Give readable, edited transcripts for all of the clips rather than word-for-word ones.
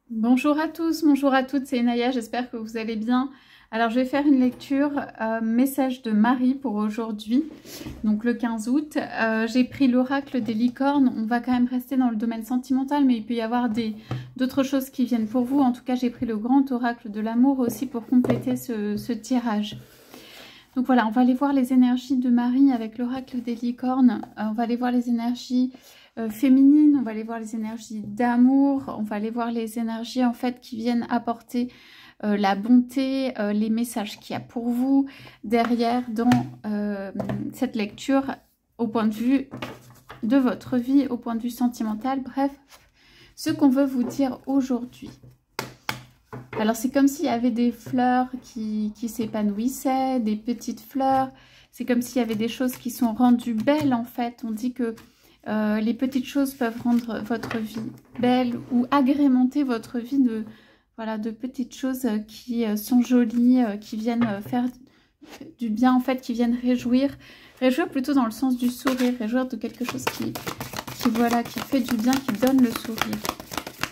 Bonjour à tous, bonjour à toutes, c'est Enaya, j'espère que vous allez bien. Alors je vais faire une lecture message de Marie pour aujourd'hui, donc le 15 août. J'ai pris l'oracle des licornes, on va quand même rester dans le domaine sentimental, mais il peut y avoir d'autres choses qui viennent pour vous. En tout cas, j'ai pris le grand oracle de l'amour aussi pour compléter ce tirage. Donc voilà, on va aller voir les énergies de Marie avec l'oracle des licornes. On va aller voir les énergies féminines, on va aller voir les énergies d'amour, on va aller voir les énergies en fait qui viennent apporter la bonté, les messages qu'il y a pour vous derrière dans cette lecture au point de vue de votre vie, au point de vue sentimental, bref, ce qu'on veut vous dire aujourd'hui. Alors c'est comme s'il y avait des fleurs qui s'épanouissaient, des petites fleurs, c'est comme s'il y avait des choses qui sont rendues belles en fait. On dit que les petites choses peuvent rendre votre vie belle ou agrémenter votre vie de petites choses qui sont jolies, qui viennent faire du bien en fait, qui viennent réjouir plutôt dans le sens du sourire, réjouir de quelque chose qui fait du bien, qui donne le sourire.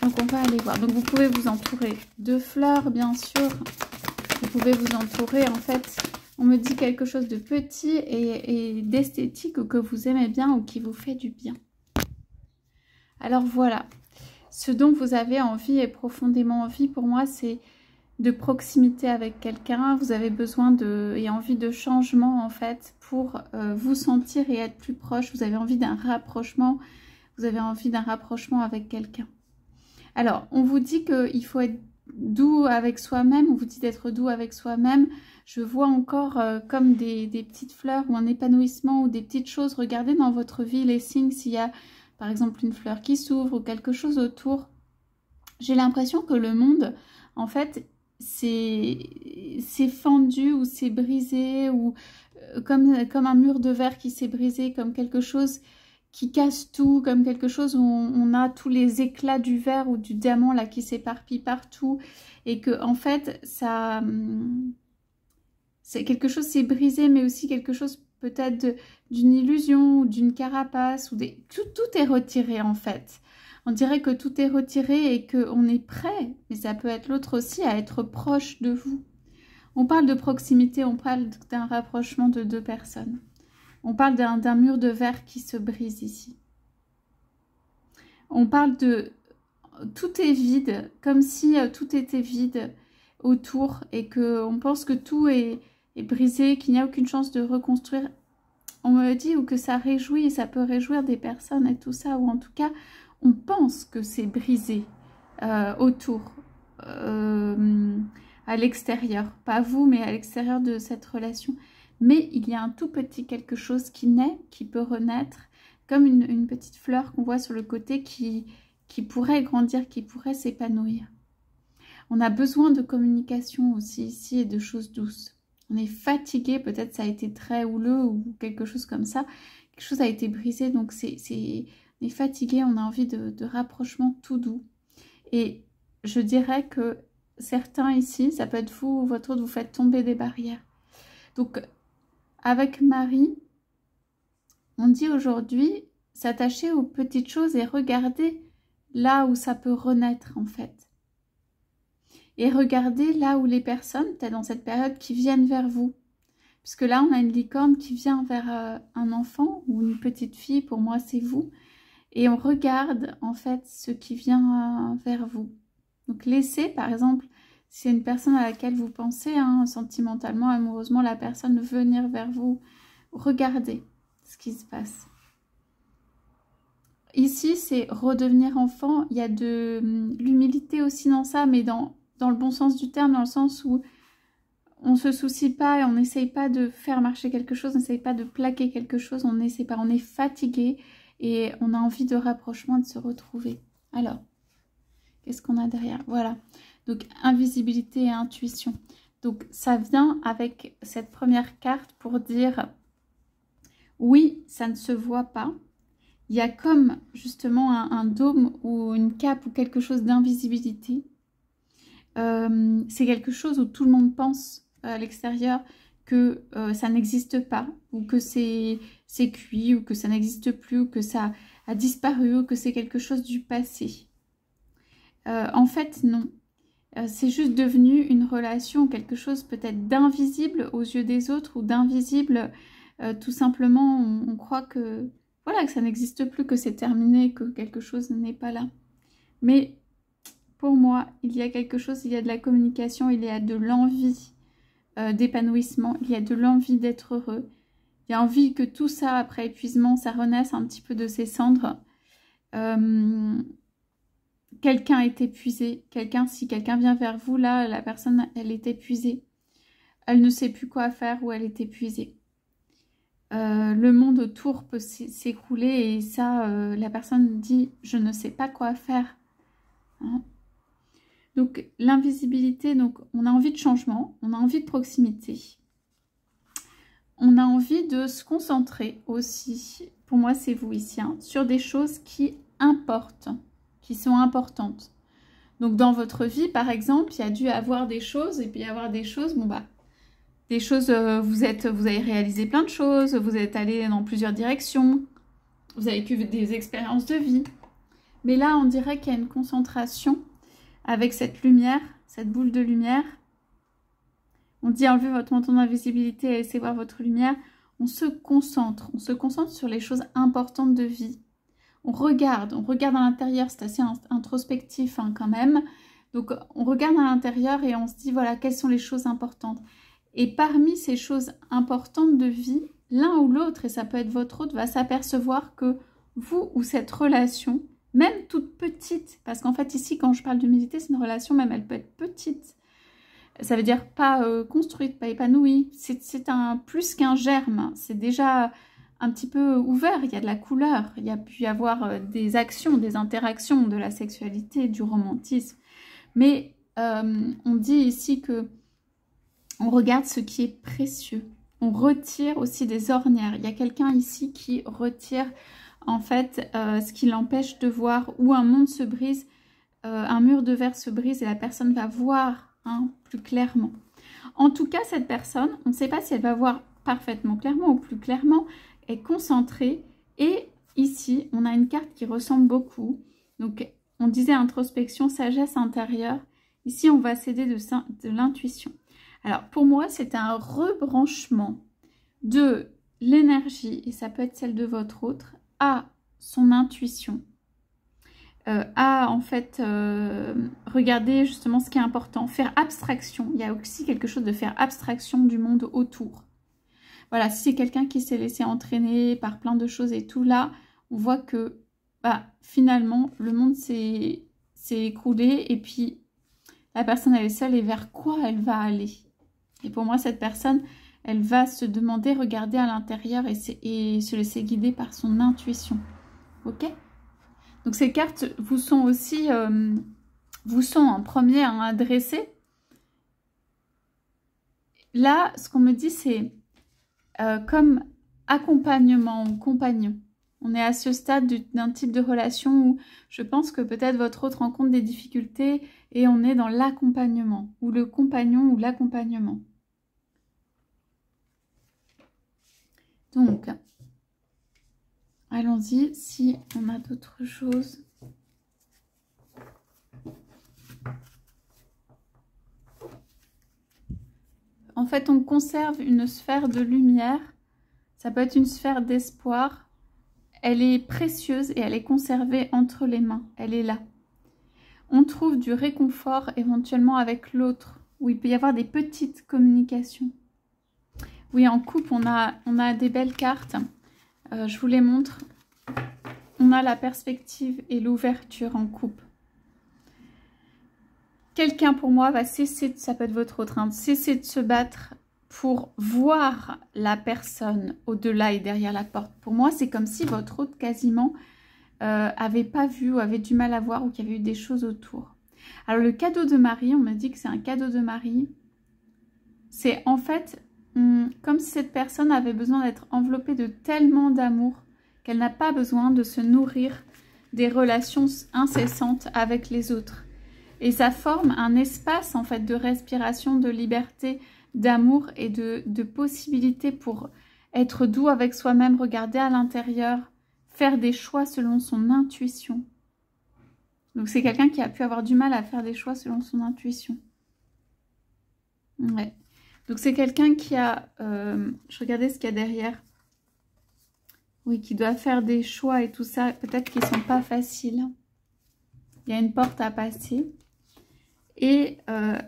Donc on va aller voir. Donc vous pouvez vous entourer de fleurs bien sûr. Vous pouvez vous entourer en fait. On me dit quelque chose de petit et d'esthétique ou que vous aimez bien ou qui vous fait du bien. Alors voilà. Ce dont vous avez envie et profondément envie pour moi c'est de proximité avec quelqu'un. Vous avez besoin et envie de changement en fait pour vous sentir et être plus proche. Vous avez envie d'un rapprochement. Vous avez envie d'un rapprochement avec quelqu'un. Alors, on vous dit qu'il faut être doux avec soi-même, on vous dit d'être doux avec soi-même. Je vois encore comme des petites fleurs ou un épanouissement ou des petites choses. Regardez dans votre vie les signes, s'il y a par exemple une fleur qui s'ouvre ou quelque chose autour. J'ai l'impression que le monde, en fait, c'est fendu ou c'est brisé ou comme un mur de verre qui s'est brisé, comme quelque chose qui casse tout, comme quelque chose où on a tous les éclats du verre ou du diamant là qui s'éparpillent partout et que en fait ça c'est quelque chose, c'est brisé, mais aussi quelque chose peut-être d'une illusion ou d'une carapace ou tout est retiré en fait. On dirait que tout est retiré et qu'on est prêt, mais ça peut être l'autre aussi, à être proche de vous. On parle de proximité, on parle d'un rapprochement de deux personnes. On parle d'un mur de verre qui se brise ici. On parle de... Tout est vide, comme si tout était vide autour et qu'on pense que tout est brisé, qu'il n'y a aucune chance de reconstruire. On me dit ou que ça réjouit, ça peut réjouir des personnes et tout ça, ou en tout cas, on pense que c'est brisé autour, à l'extérieur. Pas vous, mais à l'extérieur de cette relation. Mais il y a un tout petit quelque chose qui naît, qui peut renaître, comme une petite fleur qu'on voit sur le côté qui pourrait grandir, qui pourrait s'épanouir. On a besoin de communication aussi ici et de choses douces. On est fatigué, peut-être ça a été très houleux ou quelque chose comme ça. Quelque chose a été brisé, donc on est fatigué, on a envie de rapprochement tout doux. Et je dirais que certains ici, ça peut être vous ou votre autre, vous faites tomber des barrières. Donc, avec Marie, on dit aujourd'hui, s'attacher aux petites choses et regarder là où ça peut renaître en fait. Et regardez là où les personnes, peut-être dans cette période, qui viennent vers vous. Puisque là, on a une licorne qui vient vers un enfant ou une petite fille, pour moi c'est vous. Et on regarde en fait ce qui vient vers vous. Donc laissez par exemple, si c'est une personne à laquelle vous pensez, hein, sentimentalement, amoureusement, la personne venir vers vous, regardez ce qui se passe. Ici, c'est redevenir enfant. Il y a de l'humilité aussi dans ça, mais dans le bon sens du terme, dans le sens où on ne se soucie pas et on n'essaye pas de faire marcher quelque chose, on n'essaye pas de plaquer quelque chose, on n'essaye pas, on est fatigué et on a envie de rapprochement, de se retrouver. Alors, qu'est-ce qu'on a derrière? Voilà, donc invisibilité et intuition. Donc ça vient avec cette première carte pour dire, oui, ça ne se voit pas. Il y a comme justement un dôme ou une cape ou quelque chose d'invisibilité. C'est quelque chose où tout le monde pense à l'extérieur que ça n'existe pas, ou que c'est cuit, ou que ça n'existe plus, ou que ça a disparu, ou que c'est quelque chose du passé. En fait, non. C'est juste devenu une relation, quelque chose peut-être d'invisible aux yeux des autres ou d'invisible, tout simplement, on croit que, voilà, que ça n'existe plus, que c'est terminé, que quelque chose n'est pas là. Mais pour moi, il y a quelque chose, il y a de la communication, il y a de l'envie d'épanouissement, il y a de l'envie d'être heureux. Il y a envie que tout ça, après épuisement, ça renaisse un petit peu de ses cendres. Quelqu'un est épuisé. Si quelqu'un vient vers vous, là, la personne, elle est épuisée. Elle ne sait plus quoi faire ou elle est épuisée. Le monde autour peut s'écrouler et ça, la personne dit « je ne sais pas quoi faire hein ». Donc, l'invisibilité, donc on a envie de changement, on a envie de proximité. On a envie de se concentrer aussi, pour moi c'est vous ici, hein, sur des choses qui importent, qui sont importantes. Donc dans votre vie, par exemple, il y a dû avoir des choses, et puis y avoir des choses, bon bah, des choses, vous avez réalisé plein de choses, vous êtes allé dans plusieurs directions, vous avez vécu des expériences de vie. Mais là, on dirait qu'il y a une concentration avec cette lumière, cette boule de lumière. On dit enlevez votre manteau d'invisibilité et laissez voir votre lumière. On se concentre sur les choses importantes de vie. On regarde à l'intérieur, c'est assez introspectif hein, quand même. Donc on regarde à l'intérieur et on se dit voilà, quelles sont les choses importantes. Et parmi ces choses importantes de vie, l'un ou l'autre, et ça peut être votre autre, va s'apercevoir que vous ou cette relation, même toute petite, parce qu'en fait ici quand je parle d'humilité, c'est une relation même, elle peut être petite. Ça veut dire pas construite, pas épanouie. C'est plus qu'un germe. C'est déjà un petit peu ouvert. Il y a de la couleur. Il y a pu y avoir des actions, des interactions, de la sexualité, du romantisme. Mais on dit ici que on regarde ce qui est précieux. On retire aussi des ornières. Il y a quelqu'un ici qui retire en fait ce qui l'empêche de voir où un monde se brise, un mur de verre se brise et la personne va voir hein, plus clairement. En tout cas, cette personne, on ne sait pas si elle va voir parfaitement clairement ou plus clairement, est concentrée. Et ici, on a une carte qui ressemble beaucoup. Donc, on disait introspection, sagesse intérieure. Ici, on va céder de l'intuition. Alors, pour moi, c'est un rebranchement de l'énergie, et ça peut être celle de votre autre, à son intuition. À en fait regarder justement ce qui est important, faire abstraction. Il y a aussi quelque chose de faire abstraction du monde autour. Voilà, si c'est quelqu'un qui s'est laissé entraîner par plein de choses et tout, là, on voit que bah, finalement, le monde s'est écroulé et puis la personne elle est seule et vers quoi elle va aller. Et pour moi, cette personne, elle va se demander, regarder à l'intérieur et se laisser guider par son intuition. Ok ? Donc ces cartes vous sont aussi, vous sont en premier à adresser. Là, ce qu'on me dit, c'est comme accompagnement ou compagnon. On est à ce stade d'un type de relation où je pense que peut-être votre autre rencontre des difficultés et on est dans l'accompagnement, ou le compagnon ou l'accompagnement. Donc, allons-y, si on a d'autres choses. En fait, on conserve une sphère de lumière. Ça peut être une sphère d'espoir. Elle est précieuse et elle est conservée entre les mains. Elle est là. On trouve du réconfort éventuellement avec l'autre, où il peut y avoir des petites communications. Oui, en couple, on a des belles cartes. Je vous les montre. On a la perspective et l'ouverture en couple. Quelqu'un pour moi va cesser, ça peut être votre autre, hein, cesser de se battre pour voir la personne au-delà et derrière la porte. Pour moi, c'est comme si votre autre quasiment avait pas vu ou avait du mal à voir ou qu'il y avait eu des choses autour. Alors le cadeau de Marie, on me dit que c'est un cadeau de Marie. C'est en fait comme si cette personne avait besoin d'être enveloppée de tellement d'amour qu'elle n'a pas besoin de se nourrir des relations incessantes avec les autres. Et ça forme un espace en fait de respiration, de liberté, d'amour et de possibilités pour être doux avec soi-même, regarder à l'intérieur, faire des choix selon son intuition. Donc c'est quelqu'un qui a pu avoir du mal à faire des choix selon son intuition. Ouais. Donc c'est quelqu'un qui a... je regardais ce qu'il y a derrière. Oui, qui doit faire des choix et tout ça. Peut-être qu'ils ne sont pas faciles. Il y a une porte à passer. Et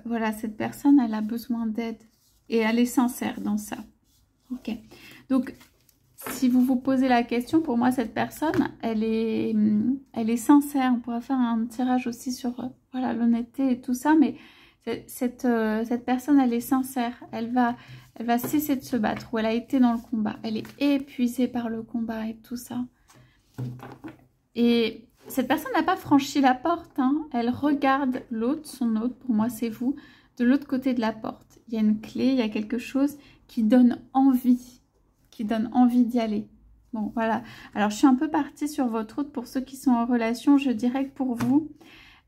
voilà, cette personne, elle a besoin d'aide. Et elle est sincère dans ça. Ok. Donc, si vous vous posez la question, pour moi, cette personne, elle est sincère. On pourra faire un tirage aussi sur voilà, l'honnêteté et tout ça. Mais cette personne, elle est sincère. Elle va cesser de se battre. Ou elle a été dans le combat. Elle est épuisée par le combat et tout ça. Et cette personne n'a pas franchi la porte. Hein. Elle regarde l'autre, son autre, pour moi c'est vous, de l'autre côté de la porte. Il y a une clé, il y a quelque chose qui donne envie d'y aller. Bon, voilà. Alors, je suis un peu partie sur votre autre. Pour ceux qui sont en relation, je dirais que pour vous,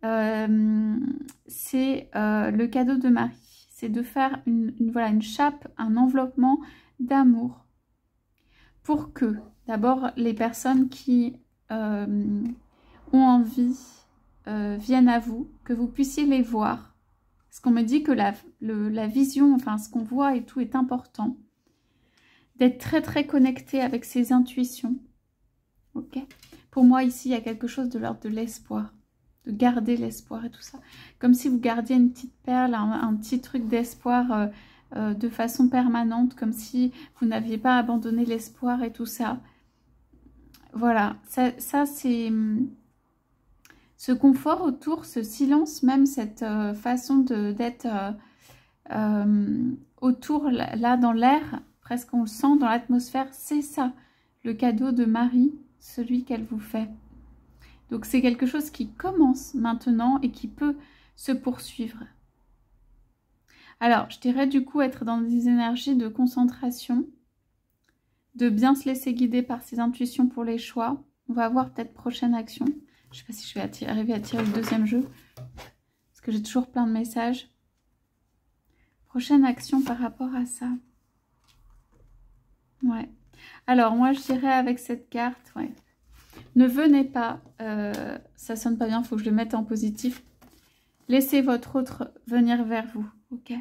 c'est le cadeau de Marie. C'est de faire voilà, une chape, un enveloppement d'amour. Pour que, d'abord, les personnes qui ont envie viennent à vous, que vous puissiez les voir. Parce qu'on me dit que la vision, enfin ce qu'on voit et tout est important. D'être très très connecté avec ses intuitions. Ok. Pour moi ici il y a quelque chose de l'ordre de l'espoir. De garder l'espoir et tout ça. Comme si vous gardiez une petite perle, un petit truc d'espoir de façon permanente. Comme si vous n'aviez pas abandonné l'espoir et tout ça. Voilà, ça c'est ce confort autour, ce silence, même cette façon d'être autour, là dans l'air, presque on le sent dans l'atmosphère, c'est ça, le cadeau de Marie, celui qu'elle vous fait. Donc c'est quelque chose qui commence maintenant et qui peut se poursuivre. Alors, je dirais du coup être dans des énergies de concentration, de bien se laisser guider par ses intuitions pour les choix. On va voir peut-être prochaine action. Je ne sais pas si je vais arriver à tirer le deuxième jeu. Parce que j'ai toujours plein de messages. Prochaine action par rapport à ça. Ouais. Alors, moi, je dirais avec cette carte, ouais. Ne venez pas. Ça sonne pas bien, il faut que je le mette en positif. Laissez votre autre venir vers vous. Ok.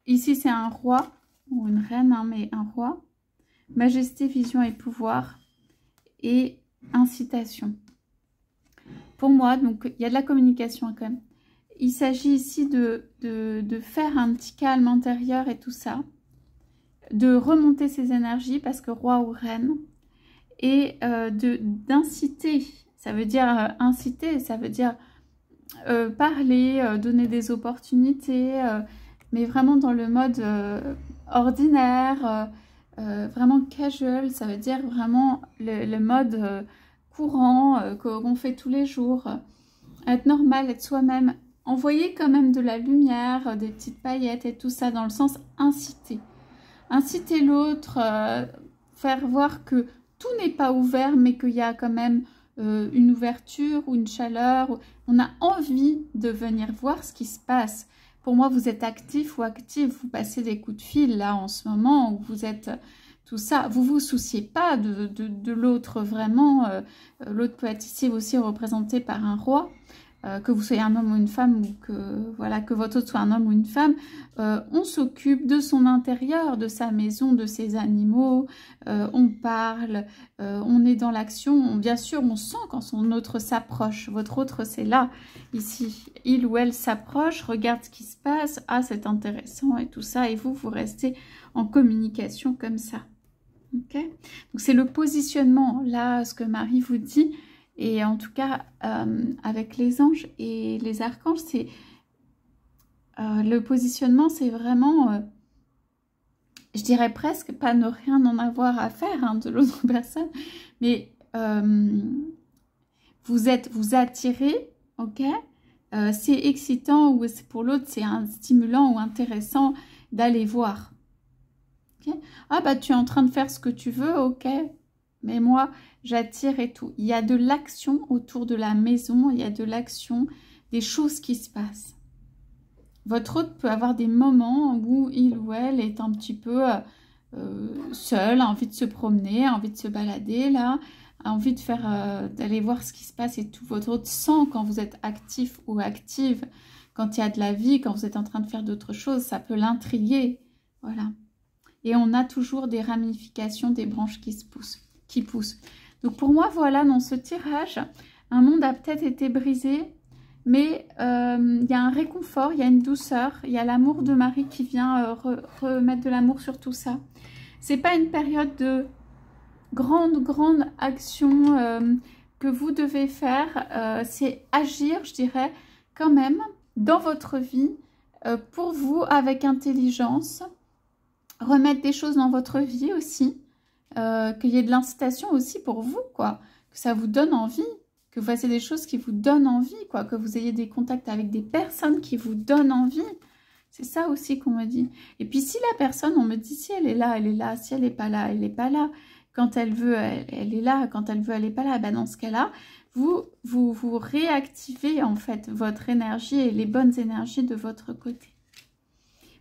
Ici, c'est un roi. Ou une reine, hein, mais un roi. Majesté, vision et pouvoir. Et incitation. Pour moi, donc, il y a de la communication quand même. Il s'agit ici de faire un petit calme intérieur et tout ça. De remonter ses énergies parce que roi ou reine. Et d'inciter. Ça veut dire inciter, ça veut dire parler, donner des opportunités, mais vraiment dans le mode ordinaire, vraiment casual, ça veut dire vraiment le mode courant qu'on fait tous les jours, être normal, être soi-même, envoyer quand même de la lumière, des petites paillettes et tout ça dans le sens inciter. Inciter l'autre, faire voir que tout n'est pas ouvert mais qu'il y a quand même une ouverture ou une chaleur. On a envie de venir voir ce qui se passe. Pour moi, vous êtes actif ou active, vous passez des coups de fil là en ce moment, où vous êtes tout ça. Vous ne vous souciez pas de l'autre vraiment. L'autre peut être ici aussi représenté par un roi. Que vous soyez un homme ou une femme, ou que, voilà, que votre autre soit un homme ou une femme, on s'occupe de son intérieur, de sa maison, de ses animaux, on parle, on est dans l'action, bien sûr on sent quand son autre s'approche, votre autre c'est là, ici, il ou elle s'approche, regarde ce qui se passe, ah c'est intéressant et tout ça, et vous restez en communication comme ça. Ok. Donc c'est le positionnement, là ce que Marie vous dit. Et en tout cas, avec les anges et les archanges, c'est le positionnement, c'est vraiment, je dirais presque, pas ne rien en avoir à faire hein, de l'autre personne, mais vous attirez, ok. C'est excitant ou pour l'autre, c'est un stimulant ou intéressant d'aller voir. Okay. Ah bah tu es en train de faire ce que tu veux, ok. Mais moi, j'attire et tout. Il y a de l'action autour de la maison, il y a de l'action, des choses qui se passent. Votre hôte peut avoir des moments où il ou elle est un petit peu seul, a envie de se promener, a envie de se balader là. a envie de faire, d'aller voir ce qui se passe et tout. Votre sang, quand vous êtes actif ou active, quand il y a de la vie, quand vous êtes en train de faire d'autres choses, ça peut l'intriguer. Voilà. Et on a toujours des ramifications, des branches qui poussent. Donc pour moi, voilà, dans ce tirage, un monde a peut-être été brisé, mais il y a un réconfort, il y a une douceur, il y a l'amour de Marie qui vient remettre de l'amour sur tout ça. C'est pas une période de grande action que vous devez faire, c'est agir, je dirais, quand même, dans votre vie, pour vous, avec intelligence, remettre des choses dans votre vie aussi, qu'il y ait de l'incitation aussi pour vous, quoi, que ça vous donne envie, que vous fassiez des choses qui vous donnent envie, quoi, que vous ayez des contacts avec des personnes qui vous donnent envie. C'est ça aussi qu'on me dit. Et puis si la personne, on me dit si elle est là, elle est là, si elle n'est pas là, elle n'est pas là. Quand elle veut, elle est là, quand elle veut, elle n'est pas là. Ben dans ce cas-là, vous réactivez en fait votre énergie et les bonnes énergies de votre côté.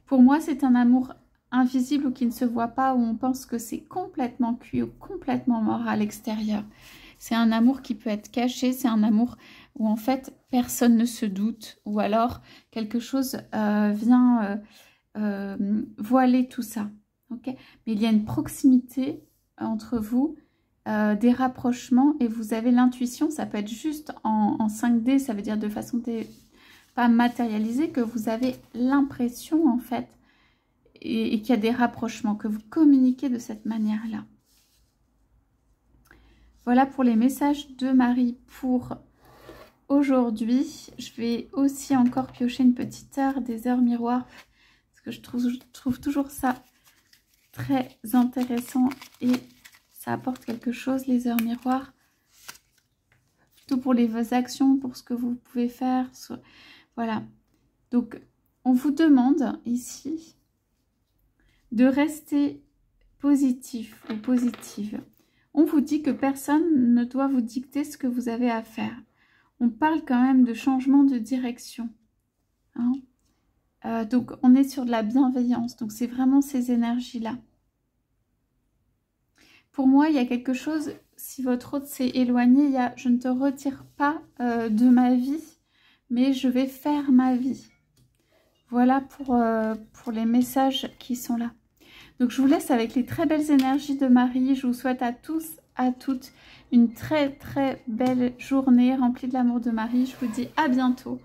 Pour moi, c'est un amour invisible ou qui ne se voit pas, où on pense que c'est complètement cuit ou complètement mort à l'extérieur. C'est un amour qui peut être caché, c'est un amour où en fait personne ne se doute, ou alors quelque chose vient voiler tout ça. Okay, mais il y a une proximité entre vous, des rapprochements, et vous avez l'intuition, ça peut être juste en 5D, ça veut dire de façon pas matérialisée, que vous avez l'impression en fait, et qu'il y a des rapprochements, que vous communiquez de cette manière-là. Voilà pour les messages de Marie pour aujourd'hui. Je vais aussi encore piocher une petite heure, des heures miroirs, parce que je trouve toujours ça très intéressant et ça apporte quelque chose, les heures miroirs. Plutôt pour les actions, pour ce que vous pouvez faire. Voilà. Donc, on vous demande ici de rester positif ou positive. On vous dit que personne ne doit vous dicter ce que vous avez à faire. On parle quand même de changement de direction. Hein, donc, on est sur de la bienveillance. Donc, c'est vraiment ces énergies-là. Pour moi, il y a quelque chose, si votre hôte s'est éloigné, il y a « je ne te retire pas de ma vie, mais je vais faire ma vie ». Voilà pour les messages qui sont là. Donc, je vous laisse avec les très belles énergies de Marie. Je vous souhaite à tous, à toutes, une très belle journée remplie de l'amour de Marie. Je vous dis à bientôt